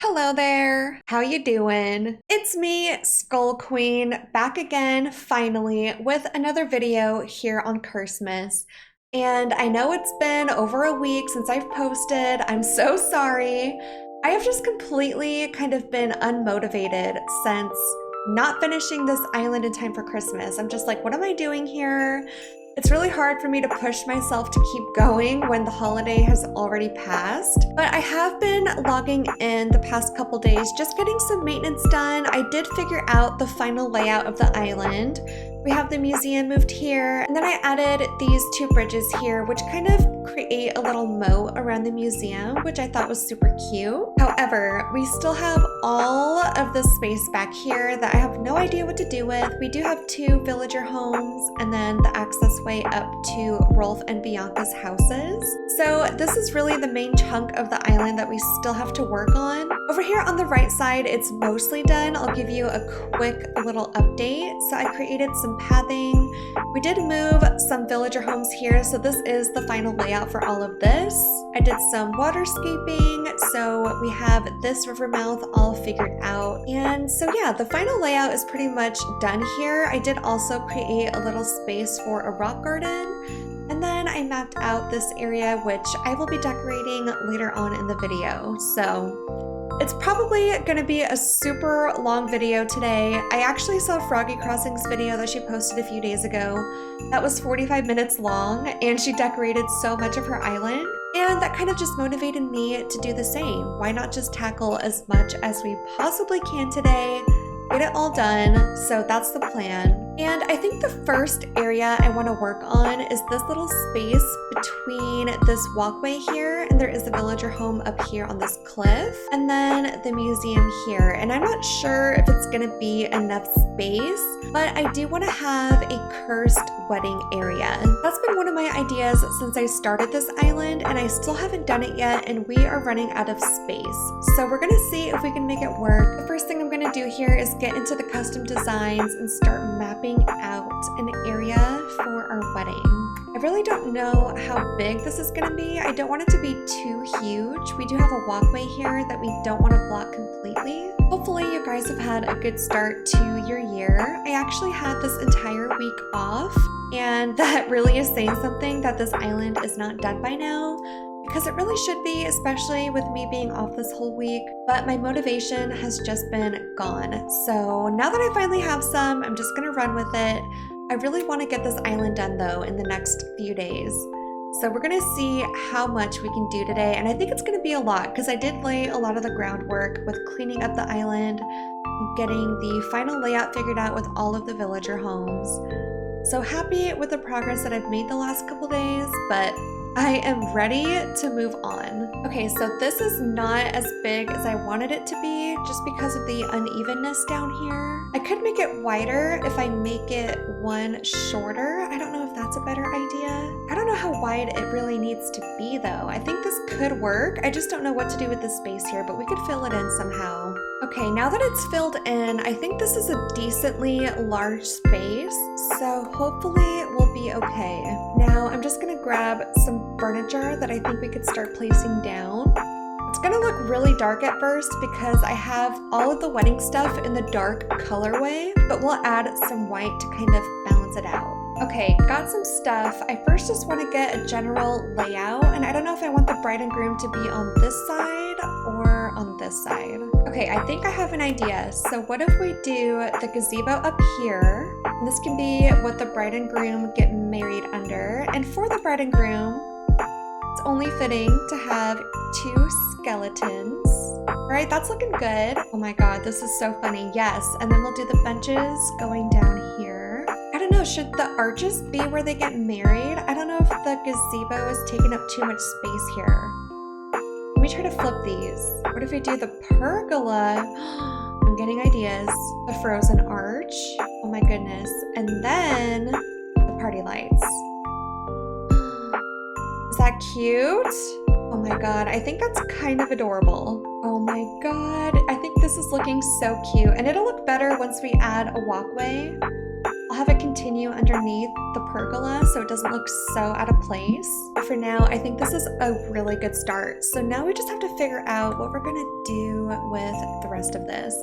Hello there, how you doing? It's me, Skull Queen, back again, finally, with another video here on Cursemas. And I know it's been over a week since I've posted. I'm so sorry. I have just completely kind of been unmotivated since not finishing this island in time for Christmas. I'm just like, what am I doing here? It's really hard for me to push myself to keep going when the holiday has already passed, but I have been logging in the past couple days, just getting some maintenance done. I did figure out the final layout of the island. We have the museum moved here, and then I added these two bridges here, which kind of create a little moat around the museum, which I thought was super cute. However, we still have all of the space back here that I have no idea what to do with. We do have two villager homes and then the access way up to Rolf and Bianca's houses. So this is really the main chunk of the island that we still have to work on. Over here on the right side, it's mostly done. I'll give you a quick little update. So I created some pathing. We did move some villager homes here, so this is the final layout for all of this. I did some waterscaping, so we have this river mouth all figured out. And so yeah, the final layout is pretty much done here. I did also create a little space for a rock garden. And then I mapped out this area, which I will be decorating later on in the video. So it's probably going to be a super long video today. I actually saw Froggy Crossing's video that she posted a few days ago. That was 45 minutes long, and she decorated so much of her island. And that kind of just motivated me to do the same. Why not just tackle as much as we possibly can today? Get it all done, so that's the plan. And I think the first area I want to work on is this little space between this walkway here, and there is a villager home up here on this cliff, and then the museum here. And I'm not sure if it's going to be enough space, but I do want to have a cursed wedding area. That's been one of my ideas since I started this island, and I still haven't done it yet, and we are running out of space. So we're going to see if we can make it work. The first thing I'm going to do here is get into the custom designs and start mapping out an area for our wedding. I really don't know how big this is going to be. I don't want it to be too huge. We do have a walkway here that we don't want to block completely. Hopefully you guys have had a good start to your year. I actually had this entire week off, and that really is saying something that this island is not done by now, because it really should be, especially with me being off this whole week, but my motivation has just been gone. So now that I finally have some, I'm just gonna run with it. I really want to get this island done though in the next few days. So we're gonna see how much we can do today, and I think it's gonna be a lot because I did lay a lot of the groundwork with cleaning up the island, getting the final layout figured out with all of the villager homes. So happy with the progress that I've made the last couple days, but I am ready to move on. Okay, so this is not as big as I wanted it to be just because of the unevenness down here. I could make it wider if I make it one shorter. I don't know if that's a better idea. I don't know how wide it really needs to be though. I think this could work. I just don't know what to do with the space here, but we could fill it in somehow. Okay, now that it's filled in, I think this is a decently large space, so hopefully we'll be okay. Now I'm just gonna grab some furniture that I think we could start placing down. It's gonna look really dark at first because I have all of the wedding stuff in the dark colorway, but we'll add some white to kind of balance it out. Okay, got some stuff. I first just want to get a general layout, and I don't know if I want the bride and groom to be on this side or on this side. Okay, I think I have an idea. So what if we do the gazebo up here, and this can be what the bride and groom get married under, and for the bride and groom, it's only fitting to have two skeletons. All right, that's looking good. Oh my God, this is so funny. Yes, and then we'll do the benches going down here. I don't know, should the arches be where they get married? I don't know if the gazebo is taking up too much space here. Let me try to flip these. What if we do the pergola? I'm getting ideas. The frozen arch. Oh my goodness. And then the party lights. Is that cute? Oh my God, I think that's kind of adorable. Oh my God, I think this is looking so cute, and it'll look better once we add a walkway. I'll have it continue underneath the pergola so it doesn't look so out of place. But for now, I think this is a really good start. So now we just have to figure out what we're gonna do do with the rest of this.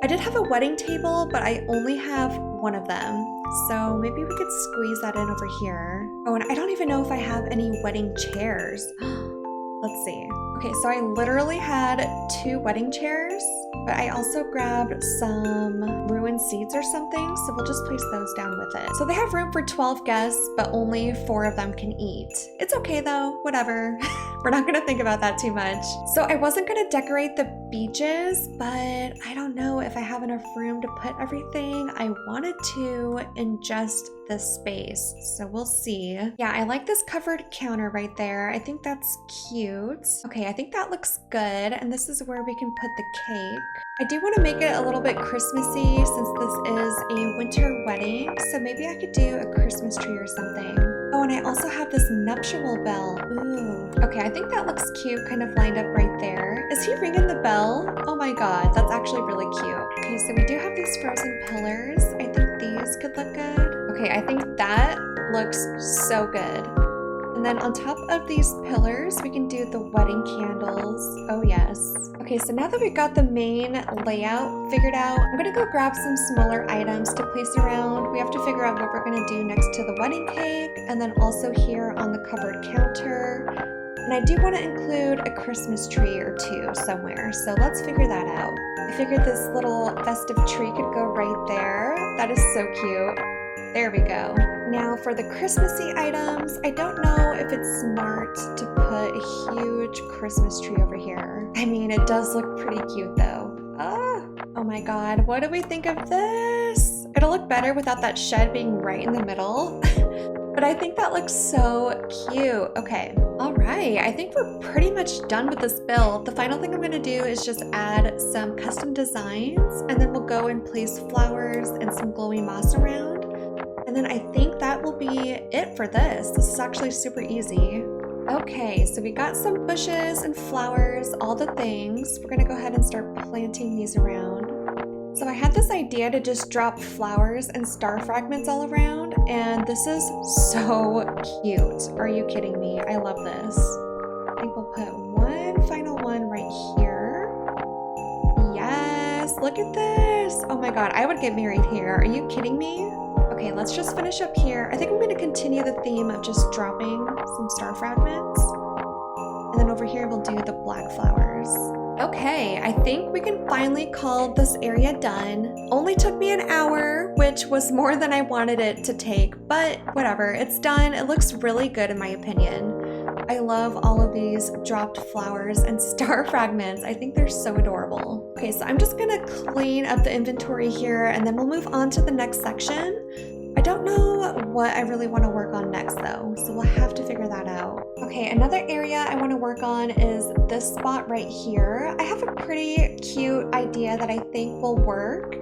I did have a wedding table, but I only have one of them. So maybe we could squeeze that in over here. Oh, and I don't even know if I have any wedding chairs. Let's see. Okay, so I literally had 2 wedding chairs, but I also grabbed some ruined seats or something, so we'll just place those down with it. So they have room for 12 guests, but only 4 of them can eat. It's okay though, whatever. We're not gonna think about that too much. So I wasn't gonna decorate the beaches, but I don't know if I have enough room to put everything I wanted to in just this space. So we'll see. Yeah, I like this covered counter right there. I think that's cute. Okay, I think that looks good. And this is where we can put the cake. I do want to make it a little bit Christmassy since this is a winter wedding. So maybe I could do a Christmas tree or something. Oh, and I also have this nuptial bell. Ooh. Okay, I think that looks cute, kind of lined up right there. Is he ringing the bell? Oh my god, that's actually really cute. Okay, so we do have these frozen pillars. I think these could look good. Okay, I think that looks so good. And then on top of these pillars, we can do the wedding candles. Oh yes. Okay, so now that we got the main layout figured out, I'm gonna go grab some smaller items to place around. We have to figure out what we're gonna do next to the wedding cake, and then also here on the covered counter. And I do want to include a Christmas tree or 2 somewhere, so let's figure that out. I figured this little festive tree could go right there. That is so cute. There we go. Now for the Christmassy items, I don't know if it's smart to put a huge Christmas tree over here. I mean, it does look pretty cute though. Oh my god, what do we think of this? It'll look better without that shed being right in the middle. But I think that looks so cute. Okay, all right. I think we're pretty much done with this build. The final thing I'm gonna do is just add some custom designs, and then we'll go and place flowers and some glowy moss around. And then I think that will be it for this. This is actually super easy. Okay, so we got some bushes and flowers, all the things. We're gonna go ahead and start planting these around. So I had this idea to just drop flowers and star fragments all around, and this is so cute. Are you kidding me? I love this. I think we'll put one final one right here. Yes, look at this. Oh my god, I would get married here. Are you kidding me? Okay, let's just finish up here. I think I'm going to continue the theme of just dropping some star fragments. And then over here we'll do the black flowers. Okay, I think we can finally call this area done. Only took me an hour, which was more than I wanted it to take, but whatever, it's done. It looks really good in my opinion. I love all of these dropped flowers and star fragments. I think they're so adorable. Okay, so I'm just gonna clean up the inventory here and then we'll move on to the next section. I don't know what I really want to work on next though, so we'll have to figure that out. Okay, another area I want to work on is this spot right here. I have a pretty cute idea that I think will work,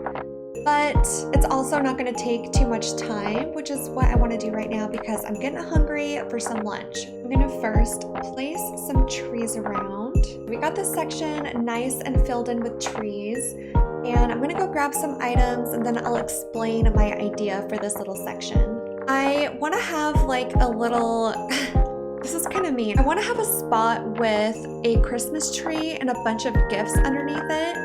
but it's also not going to take too much time, which is what I want to do right now because I'm getting hungry for some lunch. I'm going to first place some trees around. We got this section nice and filled in with trees. And I'm gonna go grab some items and then I'll explain my idea for this little section. I wanna have like a little, this is kind of mean. I wanna have a spot with a Christmas tree and a bunch of gifts underneath it,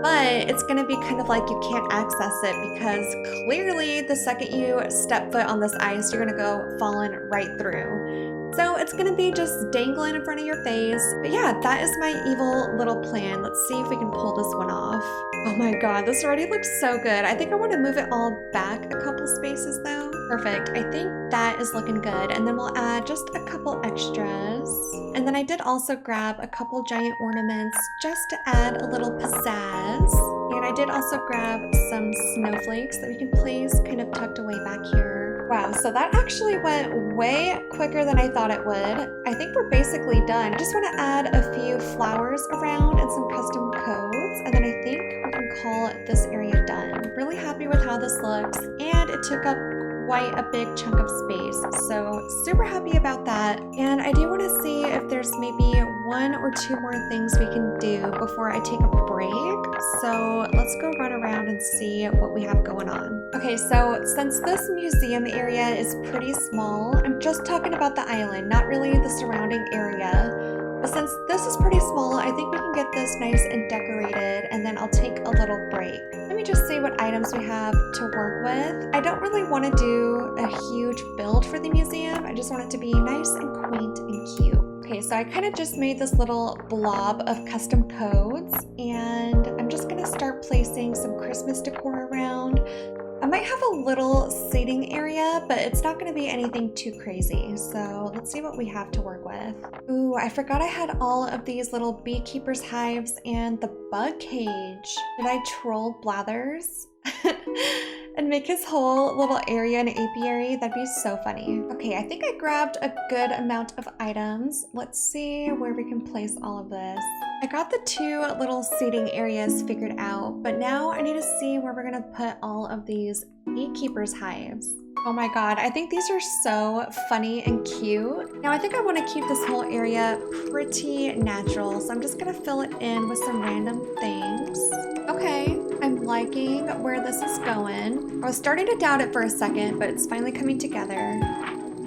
but it's gonna be kind of like you can't access it because clearly the second you step foot on this ice, you're gonna go falling right through. So it's gonna be just dangling in front of your face. But yeah, that is my evil little plan. Let's see if we can pull this one off. Oh my god, this already looks so good. I think I want to move it all back a couple spaces though. Perfect, I think that is looking good. And then we'll add just a couple extras. And then I did also grab a couple giant ornaments just to add a little pizzazz. And I did also grab some snowflakes that we can place kind of tucked away back here. Wow, so that actually went way quicker than I thought it would. I think we're basically done. I just want to add a few flowers around and some custom codes, and then I think we can call this area done. Really happy with how this looks, and it took up quite a big chunk of space, so super happy about that. And I do want to see if there's maybe 1 or 2 more things we can do before I take a break. So let's go run around and see what we have going on. Okay, so since this museum area is pretty small, I'm just talking about the island, not really the surrounding area. But since this is pretty small, I think we can get this nice and decorated, and then I'll take a little break. Let me just see what items we have to work with. I don't really want to do a huge build for the museum. I just want it to be nice and quaint and cute. Okay, so I kind of just made this little blob of custom codes, and I'm just gonna start placing some Christmas decor around. I might have a little seating area, but it's not gonna be anything too crazy. So let's see what we have to work with. Ooh, I forgot I had all of these little beekeeper's hives and the bug cage. Did I troll Blathers? And make his whole little area an apiary? That'd be so funny. Okay, I think I grabbed a good amount of items. Let's see where we can place all of this. I got the 2 little seating areas figured out, but now I need to see where we're gonna put all of these beekeeper's hives. Oh my god, I think these are so funny and cute. Now I think I want to keep this whole area pretty natural, so I'm just gonna fill it in with some random things. Okay, I'm liking where this is going. I was starting to doubt it for a second, but it's finally coming together.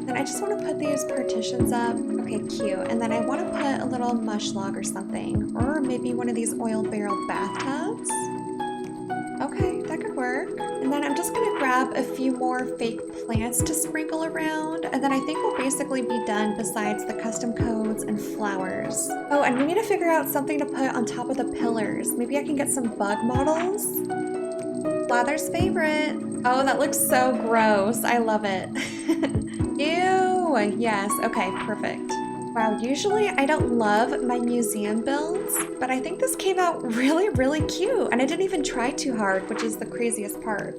Then I just want to put these partitions up. Okay, cute. And then I want to put a little mush log or something, or maybe one of these oil barrel bathtubs. Okay, that could work. And then I'm just gonna grab a few more fake plants to sprinkle around, and then I think we'll basically be done besides the custom codes and flowers. Oh, and we need to figure out something to put on top of the pillars. Maybe I can get some bug models. Blather's favorite. Oh, that looks so gross. I love it. Ew, yes, okay, perfect. Wow, usually I don't love my museum builds, but I think this came out really cute, and I didn't even try too hard, which is the craziest part.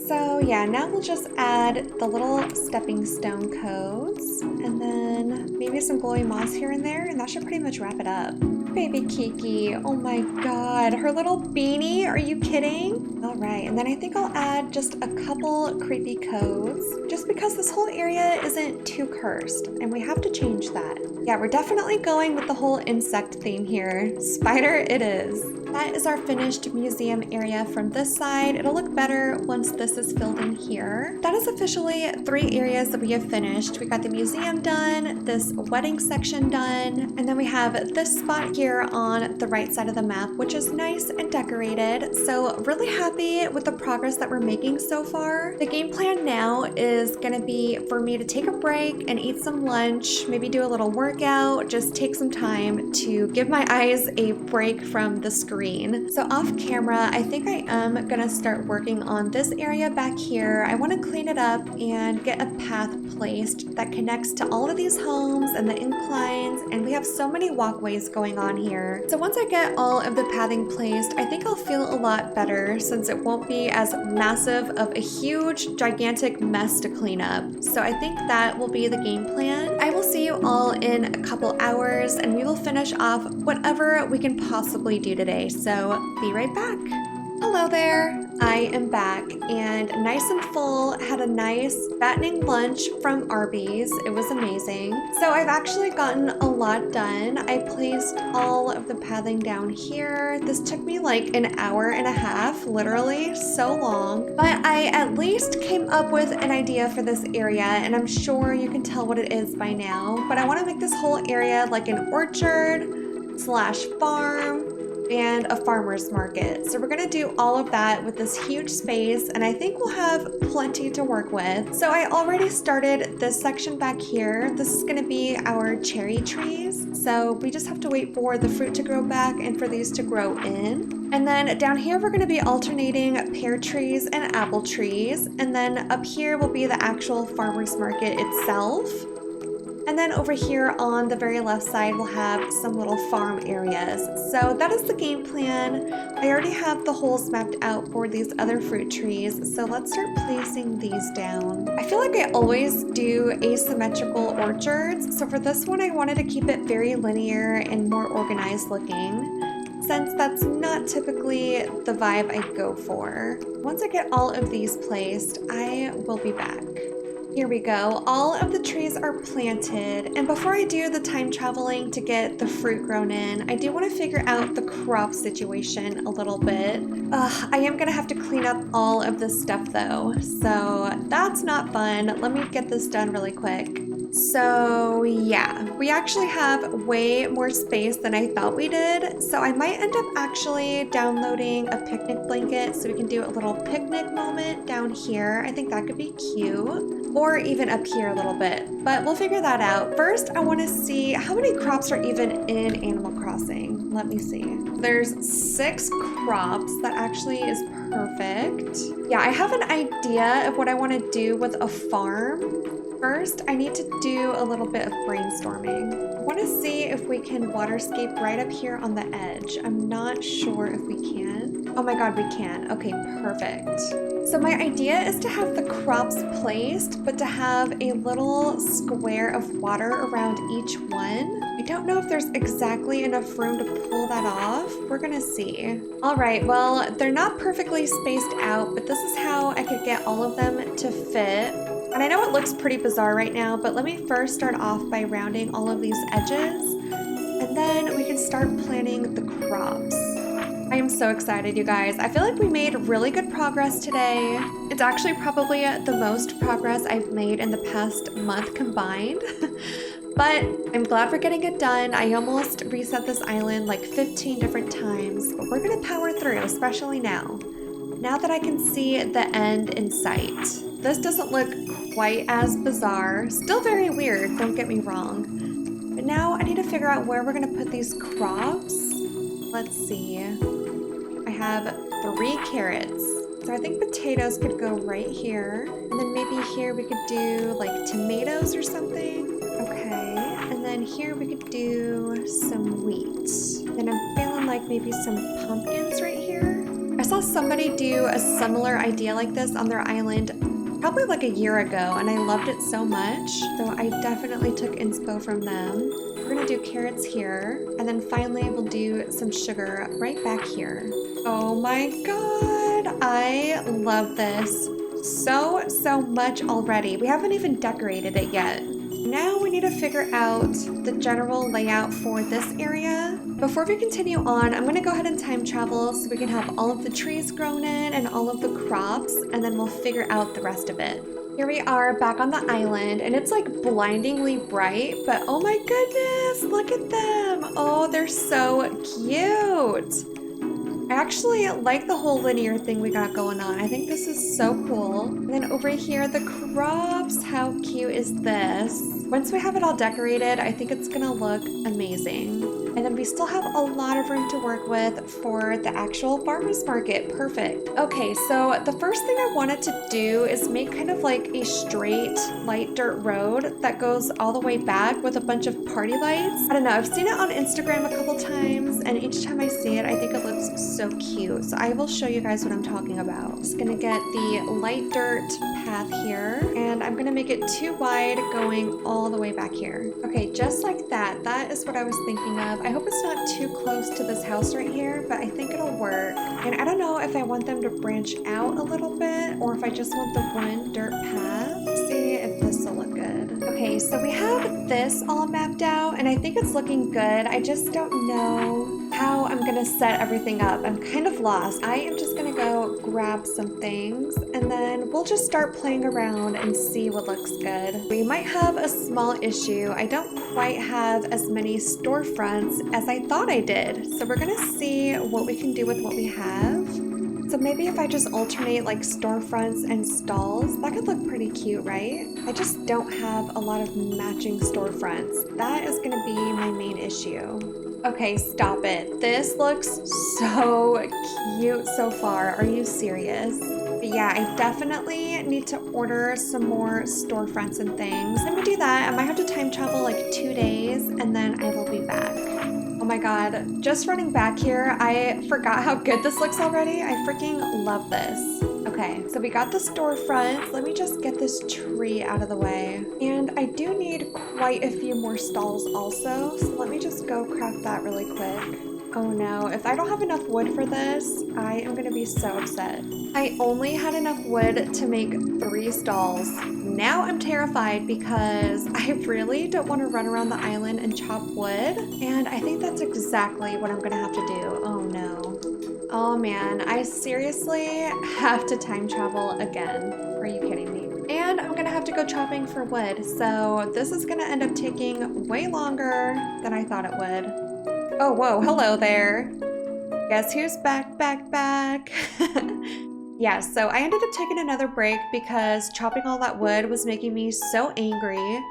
So yeah, now we'll just add the little stepping stone codes, and then maybe some glowy moss here and there, and that should pretty much wrap it up. Baby Kiki, oh my god, her little beanie, are you kidding? All right, and then I think I'll add just a couple creepy codes, just because this whole area isn't too cursed, and we have to change that. Yeah, we're definitely going with the whole insect theme here. Spider it is. That is our finished museum area from this side. It'll look better once this is filled in here. That is officially 3 areas that we have finished. We got the museum done, this wedding section done, and then we have this spot here on the right side of the map, which is nice and decorated. So really happy with the progress that we're making so far. The game plan now is gonna be for me to take a break and eat some lunch, maybe do a little workout, just take some time to give my eyes a break from the screen. So off camera, I think I am gonna start working on this area back here. I want to clean it up and get a path placed that connects to all of these homes and the inclines, and we have so many walkways going on here. So once I get all of the pathing placed, I think I'll feel a lot better since it won't be as massive of a huge, gigantic mess to clean up. So I think that will be the game plan. I will see you all in a couple hours, and we will finish off whatever we can possibly do today. So be right back. Hello there, I am back and nice and full. Had a nice fattening lunch from Arby's. It was amazing. So I've actually gotten a lot done. I placed all of the pathing down here. This took me like an hour and a half, literally so long. But I at least came up with an idea for this area, and I'm sure you can tell what it is by now. But I want to make this whole area like an orchard slash farm and a farmer's market. So we're gonna do all of that with this huge space, and I think we'll have plenty to work with. So I already started this section back here. This is gonna be our cherry trees. So we just have to wait for the fruit to grow back and for these to grow in. And then down here, we're gonna be alternating pear trees and apple trees. And then up here will be the actual farmer's market itself. And then over here on the very left side, we'll have some little farm areas. So that is the game plan. I already have the holes mapped out for these other fruit trees. So let's start placing these down. I feel like I always do asymmetrical orchards. So for this one, I wanted to keep it very linear and more organized looking, since that's not typically the vibe I go for. Once I get all of these placed, I will be back. Here we go, all of the trees are planted, and before I do the time traveling to get the fruit grown in, I do want to figure out the crop situation a little bit. I am gonna have to clean up all of this stuff though, so that's not fun. Let me get this done really quick. So yeah, we actually have way more space than I thought we did. So I might end up actually downloading a picnic blanket so we can do a little picnic moment down here. I think that could be cute. Or even up here a little bit, but we'll figure that out. First, I want to see how many crops are even in Animal Crossing. Let me see. There's 6 crops. That actually is perfect. Yeah, I have an idea of what I want to do with a farm. First, I need to do a little bit of brainstorming. I want to see if we can waterscape right up here on the edge. I'm not sure if we can. Oh my god, we can. Okay, perfect. So my idea is to have the crops placed, but to have a little square of water around each one. I don't know if there's exactly enough room to pull that off. We're gonna see. All right, well, they're not perfectly spaced out, but this is how I could get all of them to fit. And I know it looks pretty bizarre right now, but let me first start off by rounding all of these edges, and then we can start planting the crops. I am so excited, you guys. I feel like we made really good progress today. It's actually probably the most progress I've made in the past month combined. But I'm glad we're getting it done. I almost reset this island like 15 different times, but we're gonna power through, especially now. Now that I can see the end in sight. This doesn't look quite as bizarre. Still very weird, don't get me wrong. But now I need to figure out where we're gonna put these crops. Let's see. I have 3 carrots. So I think potatoes could go right here. And then maybe here we could do like tomatoes or something. Okay. And then here we could do some wheat. Then I'm feeling like maybe some pumpkins right here. I saw somebody do a similar idea like this on their island probably like a year ago, and I loved it so much. So I definitely took inspo from them. We're gonna do carrots here, and then finally we'll do some sugar right back here. Oh my god, I love this so much already. We haven't even decorated it yet. Now we need to figure out the general layout for this area. Before we continue on, I'm gonna go ahead and time travel so we can have all of the trees grown in and all of the crops, and then we'll figure out the rest of it. Here we are back on the island, and it's like blindingly bright, but oh my goodness, look at them. Oh, they're so cute. I actually like the whole linear thing we got going on. I think this is so cool. And then over here, the crops. How cute is this? Once we have it all decorated, I think it's gonna look amazing. And then we still have a lot of room to work with for the actual farmer's market. Perfect. Okay, so the first thing I wanted to do is make kind of like a straight light dirt road that goes all the way back with a bunch of party lights. I don't know, I've seen it on Instagram a couple times, and each time I see it, I think it looks so cute. So I will show you guys what I'm talking about. Just gonna get the light dirt path here, and I'm gonna make it too wide going all the way back here. Okay, just like that. That is what I was thinking of. I hope it's not too close to this house right here, but I think it'll work. And I don't know if I want them to branch out a little bit or if I just want the one dirt path. Let's see if this will look good. Okay, so we have this all mapped out, and I think it's looking good. I just don't know how I'm gonna set everything up. I'm kind of lost. I am just gonna go grab some things, and then we'll just start playing around and see what looks good. We might have a small issue. I don't quite have as many storefronts as I thought I did. So we're gonna see what we can do with what we have. So maybe if I just alternate like storefronts and stalls, that could look pretty cute, right? I just don't have a lot of matching storefronts. That is gonna be my main issue. Okay, stop it. This looks so cute so far. Are you serious? But yeah, I definitely need to order some more storefronts and things. Let me do that. I might have to time travel like 2 days, and then I will be back. Oh my god, just running back here, I forgot how good this looks already. I freaking love this. Okay, so we got the storefronts. Let me just get this tree out of the way. And I do need quite a few more stalls also, so let me just go craft that really quick. Oh no, if I don't have enough wood for this, I am gonna be so upset. I only had enough wood to make 3 stalls. Now I'm terrified because I really don't want to run around the island and chop wood, and I think that's exactly what I'm gonna have to do. Oh no. Oh man, I seriously have to time travel again. Are you kidding me? And I'm gonna have to go chopping for wood, so this is gonna end up taking way longer than I thought it would. Oh, whoa, hello there. Guess who's back, back, back? Yeah, so I ended up taking another break because chopping all that wood was making me so angry.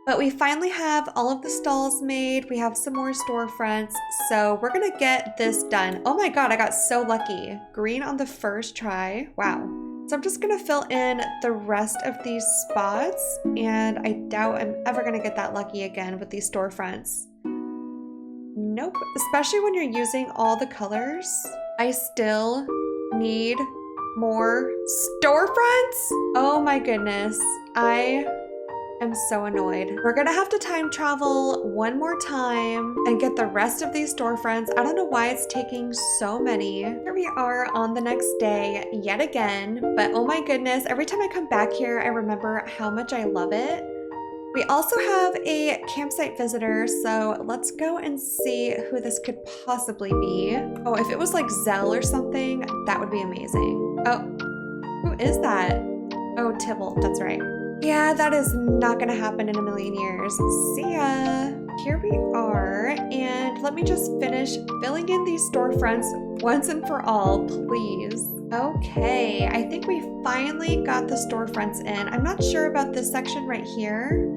But we finally have all of the stalls made. We have some more storefronts, so we're gonna get this done. Oh my god, I got so lucky. Green on the first try. Wow. So I'm just gonna fill in the rest of these spots, and I doubt I'm ever gonna get that lucky again with these storefronts. Nope, especially when you're using all the colors. I still need more storefronts? Oh my goodness, I am so annoyed. We're gonna have to time travel one more time and get the rest of these storefronts. I don't know why it's taking so many. Here we are on the next day yet again, but oh my goodness, every time I come back here, I remember how much I love it. We also have a campsite visitor, so let's go and see who this could possibly be. Oh, if it was like Zell or something, that would be amazing. Oh, who is that? Oh, Tybalt, that's right. Yeah, that is not gonna happen in a million years. See ya. Here we are, and let me just finish filling in these storefronts once and for all, please. Okay, I think we finally got the storefronts in. I'm not sure about this section right here.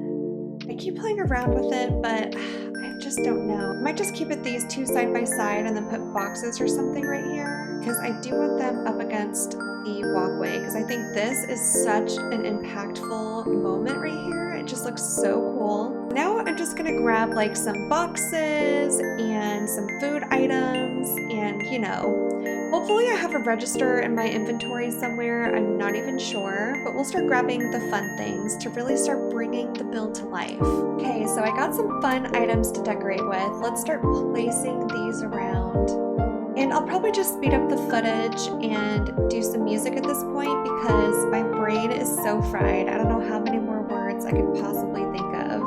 I keep playing around with it, but I just don't know. I might just keep it these two side by side and then put boxes or something right here, because I do want them up against the walkway, because I think this is such an impactful moment right here. It just looks so cool. Now I'm just gonna grab like some boxes and some food items, and you know, hopefully I have a register in my inventory somewhere. I'm not even sure, but we'll start grabbing the fun things to really start bringing the build to life. Okay, so I got some fun items to decorate with. Let's start placing these around. And I'll probably just speed up the footage and do some music at this point because my brain is so fried. I don't know how many more words I could possibly think of.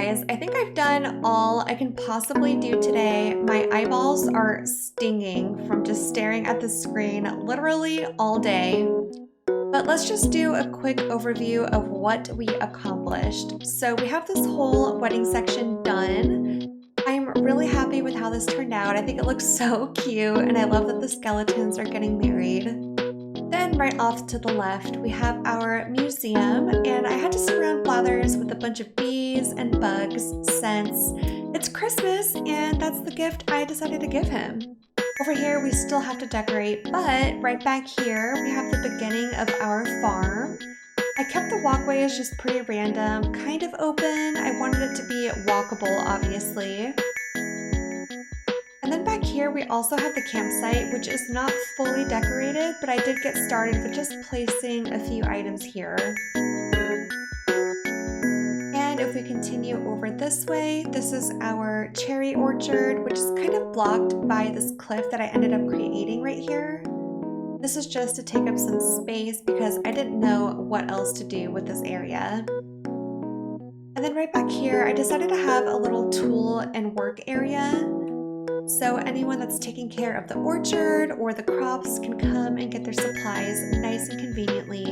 guys. I think I've done all I can possibly do today. My eyeballs are stinging from just staring at the screen literally all day. But let's just do a quick overview of what we accomplished. So we have this whole wedding section done. I'm really happy with how this turned out. I think it looks so cute, and I love that the skeletons are getting married. Then right off to the left, we have our museum, and I had to surround Blathers with a bunch of bees and bugs since it's Christmas, and that's the gift I decided to give him. Over here, we still have to decorate, but right back here, we have the beginning of our farm. I kept the walkways just pretty random, kind of open. I wanted it to be walkable, obviously. And then back here, we also have the campsite, which is not fully decorated, but I did get started with just placing a few items here. And if we continue over this way, this is our cherry orchard, which is kind of blocked by this cliff that I ended up creating right here. This is just to take up some space because I didn't know what else to do with this area. And then right back here, I decided to have a little tool and work area. So anyone that's taking care of the orchard or the crops can come and get their supplies nice and conveniently.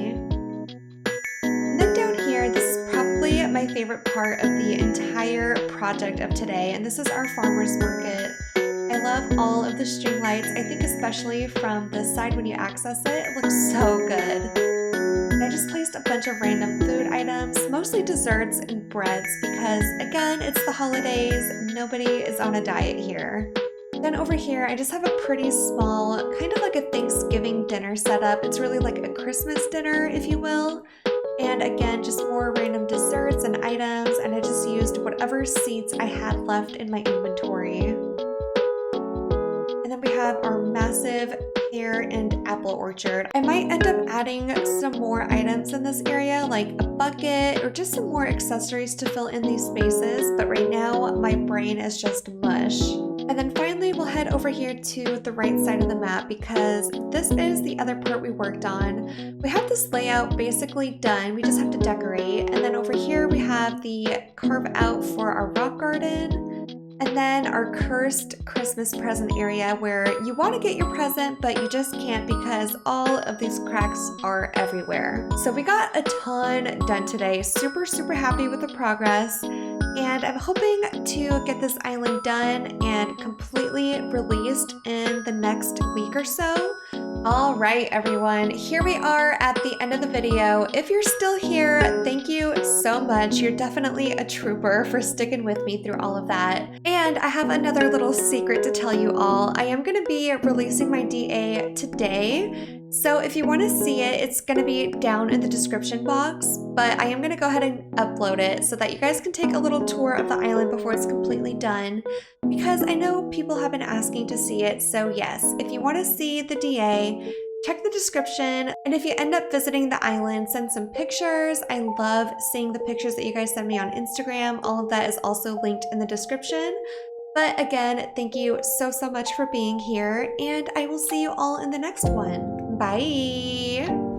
And then down here, this is probably my favorite part of the entire project of today, and this is our farmer's market. I love all of the string lights. I think especially from this side when you access it, it looks so good. And I just placed a bunch of random food items, mostly desserts and breads, because again, it's the holidays, nobody is on a diet here. Then over here, I just have a pretty small, kind of like a Thanksgiving dinner setup. It's really like a Christmas dinner, if you will. And again, just more random desserts and items, and I just used whatever seeds I had left in my inventory. And then we have our massive pear and apple orchard. I might end up adding some more items in this area, like a bucket or just some more accessories to fill in these spaces, but right now my brain is just mush. And then finally, we'll head over here to the right side of the map because this is the other part we worked on. We have this layout basically done. We just have to decorate. And then over here, we have the carve out for our rock garden. And then our cursed Christmas present area where you want to get your present, but you just can't because all of these cracks are everywhere. So we got a ton done today. Super, super happy with the progress. And I'm hoping to get this island done and completely released in the next week or so. All right, everyone, here we are at the end of the video. If you're still here, thank you so much. You're definitely a trooper for sticking with me through all of that. And I have another little secret to tell you all. I am going to be releasing my DA today. So if you want to see it, it's going to be down in the description box, but I am going to go ahead and upload it so that you guys can take a little tour of the island before it's completely done, because I know people have been asking to see it. So yes, if you want to see the DA, check the description. And if you end up visiting the island, send some pictures. I love seeing the pictures that you guys send me on Instagram. All of that is also linked in the description. But again, thank you so, so much for being here, and I will see you all in the next one. Bye!